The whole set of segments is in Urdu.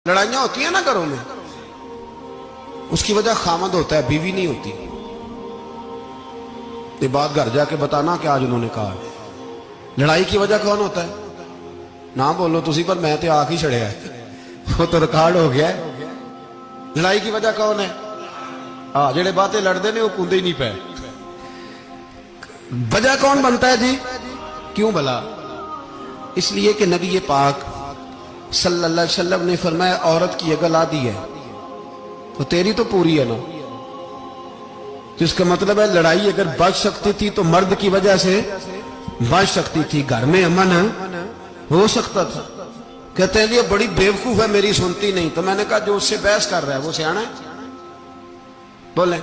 لڑائیاں ہوتی ہیں نا گھروں میں، اس کی وجہ خامد ہوتا ہے، بیوی نہیں ہوتی۔ یہ بات گھر جا کے بتانا کہ آج انہوں نے کہا لڑائی کی وجہ کون ہوتا ہے؟ نہ بولو تسی، پر میں تو آنکھ ہی چڑھیا ہے، وہ تو ریکارڈ ہو گیا ہے۔ لڑائی کی وجہ کون ہے؟ جڑے باتیں لڑتے ہیں وہ کندے ہی نہیں پے۔ وجہ کون بنتا ہے جی؟ کیوں بلا؟ اس لیے کہ نبی پاک صلی اللہ علیہ وسلم نے فرمایا عورت کی اگر آدھی ہے تو تیری تو پوری ہے نا۔ جس کا مطلب ہے لڑائی اگر بچ سکتی تھی تو مرد کی وجہ سے بچ سکتی تھی، گھر میں امن ہو سکتا تھا۔ کہتے ہیں یہ بڑی بیوقوف ہے، میری سنتی نہیں۔ تو میں نے کہا جو اس سے بحث کر رہا ہے وہ سیانا ہے؟ بولیں،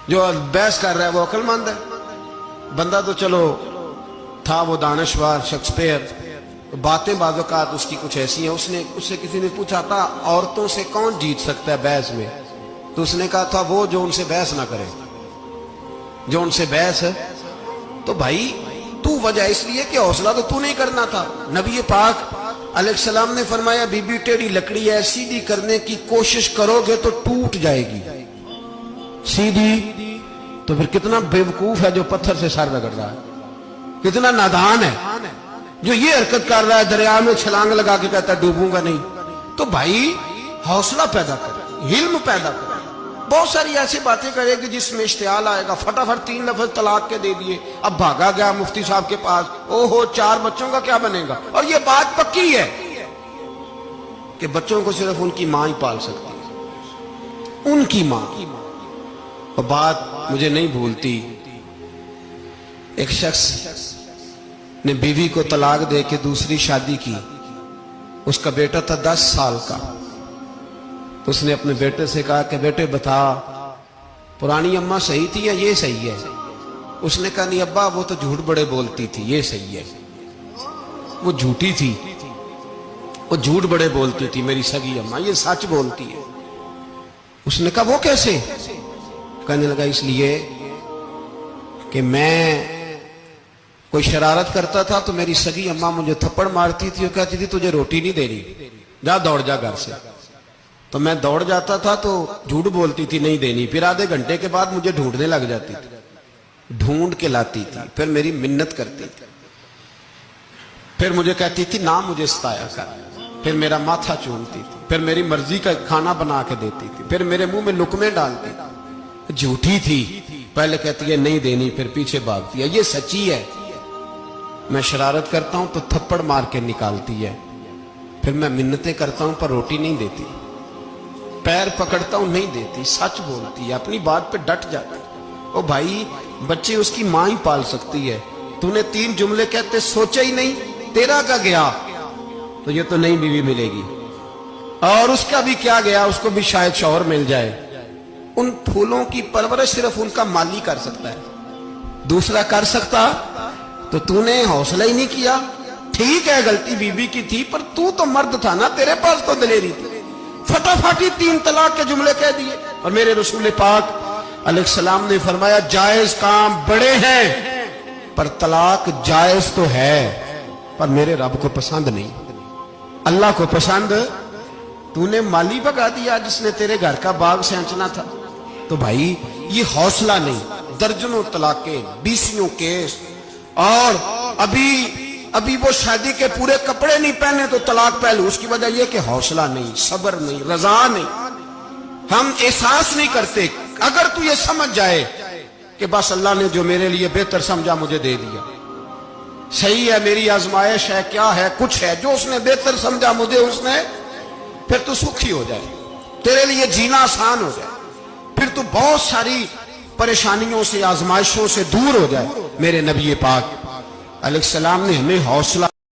جو بحث کر رہا ہے وہ عقل مند ہے؟ بندہ تو چلو تھا وہ دانشور شیکسپیئر، باتیں بعض اوقات اس کی کچھ ایسی ہیں۔ اس سے کسی نے پوچھا تھا عورتوں سے کون جیت سکتا ہے بحث میں، تو اس نے کہا تھا وہ جو ان سے بحث نہ کرے، جو ان سے بحث ہے۔ تو بھائی تو وجہ اس لیے کہ حوصلہ تو نہیں کرنا تھا۔ نبی پاک علیہ السلام نے فرمایا بی بی ٹیڑھی لکڑی ہے، سیدھی کرنے کی کوشش کرو گے تو ٹوٹ جائے گی سیدھی۔ تو پھر کتنا بیوقوف ہے جو پتھر سے سر رگڑ رہا ہے، کتنا نادان ہے جو یہ حرکت کر رہا ہے، دریا میں چھلانگ لگا کے کہتا ہے ڈوبوں گا نہیں۔ تو بھائی حوصلہ پیدا کرے، علم پیدا کرے۔ بہت ساری ایسی باتیں کرے گی جس میں اشتعال آئے گا، فٹافٹ 3 لفظ طلاق کے دے دیے، اب بھاگا گیا مفتی صاحب کے پاس، او ہو 4 بچوں کا کیا بنے گا؟ اور یہ بات پکی ہے کہ بچوں کو صرف ان کی ماں ہی پال سکتی ہے، ان کی ماں۔ اور بات مجھے نہیں بھولتی، ایک شخص نے بیوی کو طلاق دے کے دوسری شادی کی، اس کا بیٹا تھا 10 سال کا۔ اس نے اپنے بیٹے سے کہا کہ بیٹے بتا پرانی اماں صحیح تھی یا یہ صحیح ہے؟ اس نے کہا نہیں ابا وہ تو جھوٹ بڑے بولتی تھی، یہ صحیح ہے۔ وہ جھوٹی تھی، وہ جھوٹ بڑے بولتی تھی میری سگی اماں، یہ سچ بولتی ہے۔ اس نے کہا وہ کیسے؟ کہنے لگا اس لیے کہ میں کوئی شرارت کرتا تھا تو میری سگی اماں مجھے تھپڑ مارتی تھی، وہ کہتی تھی تجھے روٹی نہیں دے رہی، جا دوڑ جا گھر سے۔ تو میں دوڑ جاتا تھا تو جھوٹ بولتی تھی نہیں دینی، پھر آدھے گھنٹے کے بعد مجھے ڈھونڈنے لگ جاتی تھی، ڈھونڈ کے لاتی تھی، پھر میری منت کرتی تھی، پھر مجھے کہتی تھی نہ مجھے ستایا کر، پھر میرا ماتھا چومتی تھی، پھر میری مرضی کا کھانا بنا کے دیتی تھی، پھر میرے منہ میں لقمے ڈالتی تھی۔ جھوٹی تھی، پہلے کہتی ہے نہیں دینی، پھر پیچھے بھاگتی ہے۔ یہ سچی ہے، میں شرارت کرتا ہوں تو تھپڑ مار کے نکالتی ہے، پھر میں منتیں کرتا ہوں پر روٹی نہیں دیتی، پیر پکڑتا ہوں نہیں دیتی، سچ بولتی ہے، اپنی بات پہ ڈٹ جاتی ہے۔ او بھائی بچے اس کی ماں ہی پال سکتی ہے، تو نے 3 جملے کہتے سوچا ہی نہیں، تیرا کا گیا تو یہ تو نئی بیوی ملے گی، اور اس کا بھی کیا گیا، اس کو بھی شاید شوہر مل جائے۔ ان پھولوں کی پرورش صرف ان کا مالی کر سکتا ہے، دوسرا کر سکتا تو نے حوصلہ ہی نہیں کیا۔ ٹھیک ہے غلطی بیوی کی تھی، پر تو مرد تھا نا، تیرے پاس تو دلیری تھی، فٹافٹ 3 طلاق کے جملے کہہ دیے۔ اور میرے رسول پاک علیہ السلام نے فرمایا جائز کام بڑے ہیں، پر طلاق جائز تو ہے پر میرے رب کو پسند نہیں، اللہ کو پسند۔ تو نے مالی بگا دیا جس نے تیرے گھر کا باغ سینچنا تھا۔ تو بھائی یہ حوصلہ نہیں، درجنوں طلاقیں، 20 کیس، اور ابھی وہ شادی کے پورے کپڑے نہیں پہنے تو طلاق پہلو۔ اس کی وجہ یہ کہ حوصلہ نہیں، صبر نہیں، رضا نہیں، ہم احساس نہیں کرتے۔ اگر تو یہ سمجھ جائے کہ بس اللہ نے جو میرے لیے بہتر سمجھا مجھے دے دیا، صحیح ہے میری آزمائش ہے، کیا ہے کچھ ہے جو اس نے بہتر سمجھا مجھے، اس نے، پھر تو سکھی ہو جائے، تیرے لیے جینا آسان ہو جائے، پھر تو بہت ساری پریشانیوں سے آزمائشوں سے دور ہو جائے۔ میرے نبی پاک علیہ السلام نے ہمیں حوصلہ